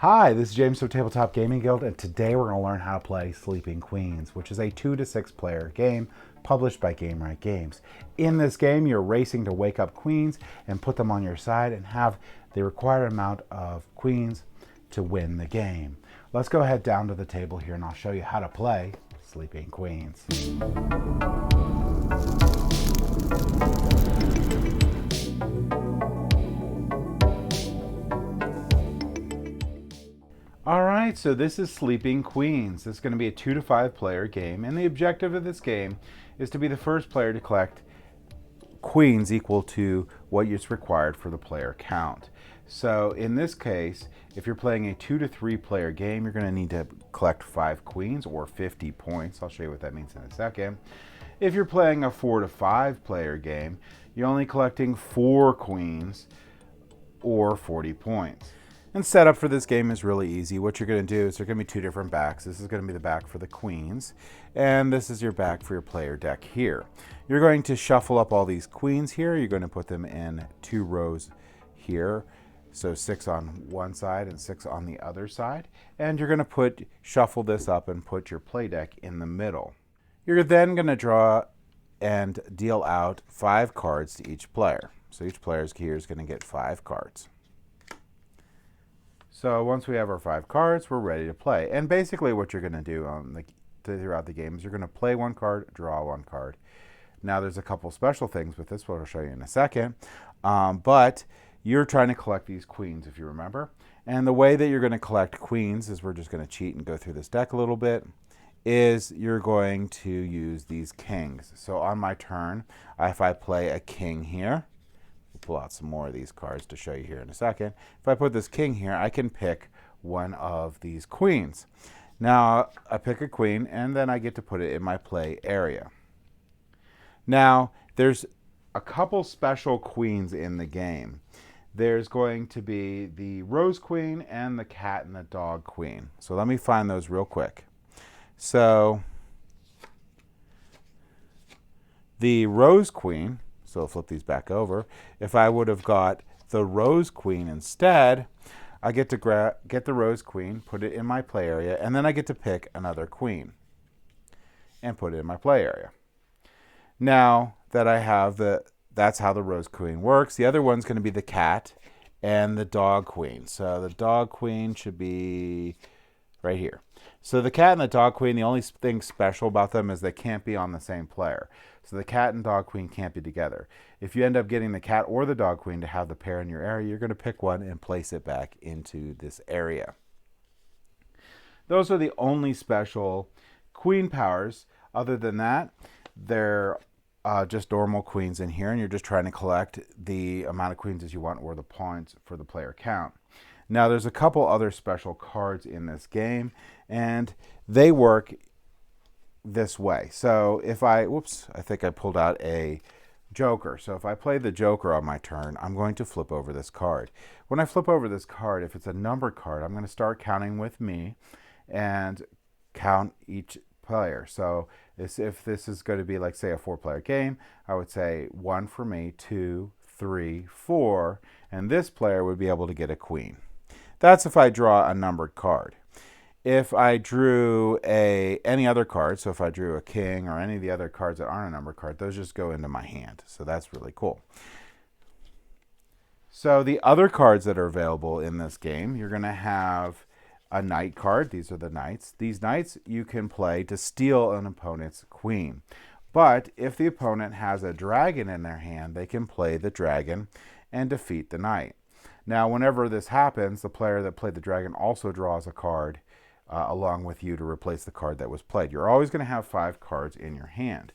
Hi, this is James from Tabletop Gaming Guild, and today we're going to learn how to play Sleeping Queens, which is a 2 to 6 player game published by Gamewright Games. In this game, you're racing to wake up queens and put them on your side and have the required amount of queens to win the game. Let's go ahead down to the table here and I'll show you how to play Sleeping Queens. Alright, so this is Sleeping Queens. This is going to be a 2 to 5 player game, and the objective of this game is to be the first player to collect queens equal to what is required for the player count. So in this case, if you're playing a 2 to 3 player game, you're going to need to collect 5 queens or 50 points. I'll show you what that means in a second. If you're playing a 4 to 5 player game, you're only collecting 4 queens or 40 points. And setup for this game is really easy. What you're going to do is there are going to be 2 different backs. This is going to be the back for the queens, and this is your back for your player deck here. You're going to shuffle up all these queens here. You're going to put them in 2 rows here. So 6 on one side and 6 on the other side. And you're going to shuffle this up and put your play deck in the middle. You're then going to draw and deal out 5 cards to each player. So each player here is going to get 5 cards. So once we have our 5 cards, we're ready to play. And basically what you're going to do throughout the game is you're going to play 1 card, draw 1 card. Now there's a couple special things with this, what I'll show you in a second. But you're trying to collect these queens, if you remember. And the way that you're going to collect queens is we're just going to cheat and go through this deck a little bit, is you're going to use these kings. So on my turn, if I play a king here, pull out some more of these cards to show you here in a second. If I put this king here, I can pick one of these queens. Now, I pick a queen, and then I get to put it in my play area. Now, there's a couple special queens in the game. There's going to be the rose queen and the cat and the dog queen. So let me find those real quick. So, the rose queen, so I'll flip these back over. If I would have got the rose queen instead, I get to get the rose queen, put it in my play area, and then I get to pick another queen and put it in my play area. Now that I have that's how the rose queen works. The other one's going to be the cat and the dog queen. So the dog queen should be right here. So the cat and the dog queen, the only thing special about them is they can't be on the same player. So the cat and dog queen can't be together. If you end up getting the cat or the dog queen to have the pair in your area, you're going to pick one and place it back into this area. Those are the only special queen powers. Other than that, they're just normal queens in here, and you're just trying to collect the amount of queens as you want or the points for the player count. Now, there's a couple other special cards in this game, and they work this way. So if I think I pulled out a joker. So if I play the joker on my turn, I'm going to flip over this card. When I flip over this card, if it's a numbered card, I'm going to start counting with me and count each player. So if this is going to be like, say, a 4-player game, I would say 1 for me, 2, 3, 4, and this player would be able to get a queen. That's if I draw a numbered card. If I drew any other card, so if I drew a king or any of the other cards that aren't a numbered card, those just go into my hand. So that's really cool. So the other cards that are available in this game, you're going to have a knight card. These are the knights. These knights you can play to steal an opponent's queen. But if the opponent has a dragon in their hand, they can play the dragon and defeat the knight. Now, whenever this happens, the player that played the dragon also draws a card along with you to replace the card that was played. You're always going to have 5 cards in your hand.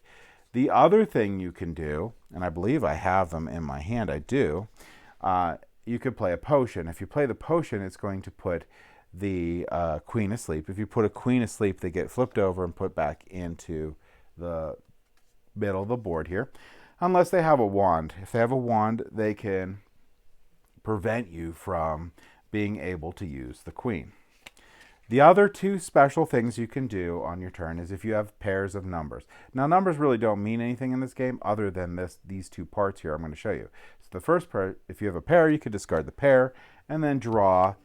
The other thing you can do, and I believe I have them in my hand, I do, you could play a potion. If you play the potion, it's going to put the queen asleep. If you put a queen asleep, they get flipped over and put back into the middle of the board here, unless they have a wand. If they have a wand, they can prevent you from being able to use the queen. The other 2 special things you can do on your turn is if you have pairs of numbers. Now, numbers really don't mean anything in this game other than these 2 parts here I'm going to show you. So the first part, if you have a pair, you could discard the pair and then draw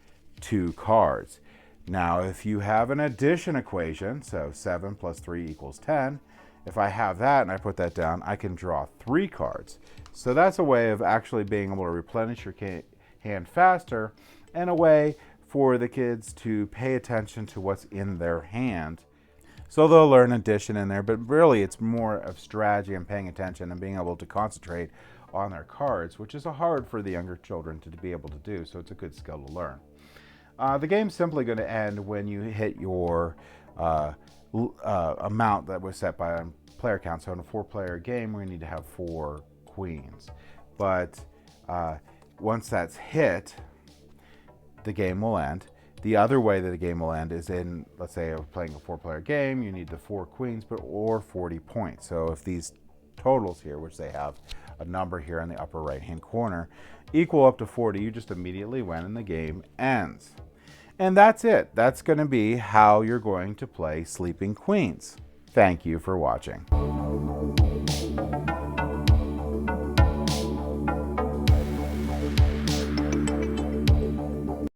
2 cards. Now, if you have an addition equation, so 7 plus 3 equals 10, if I have that and I put that down, I can draw 3 cards. So that's a way of actually being able to replenish your hand faster, and a way for the kids to pay attention to what's in their hand. So they'll learn addition in there, but really it's more of strategy and paying attention and being able to concentrate on their cards, which is hard for the younger children to be able to do, so it's a good skill to learn. The game's simply going to end when you hit your amount that was set by a player count. So in a 4-player game, we need to have 4 queens. But once that's hit, the game will end. The other way that the game will end is in, let's say I'm playing a 4-player game, you need the 4 queens, or 40 points. So if these totals here, which they have a number here in the upper right-hand corner, equal up to 40, you just immediately win and the game ends. And that's it. That's going to be how you're going to play Sleeping Queens. Thank you for watching.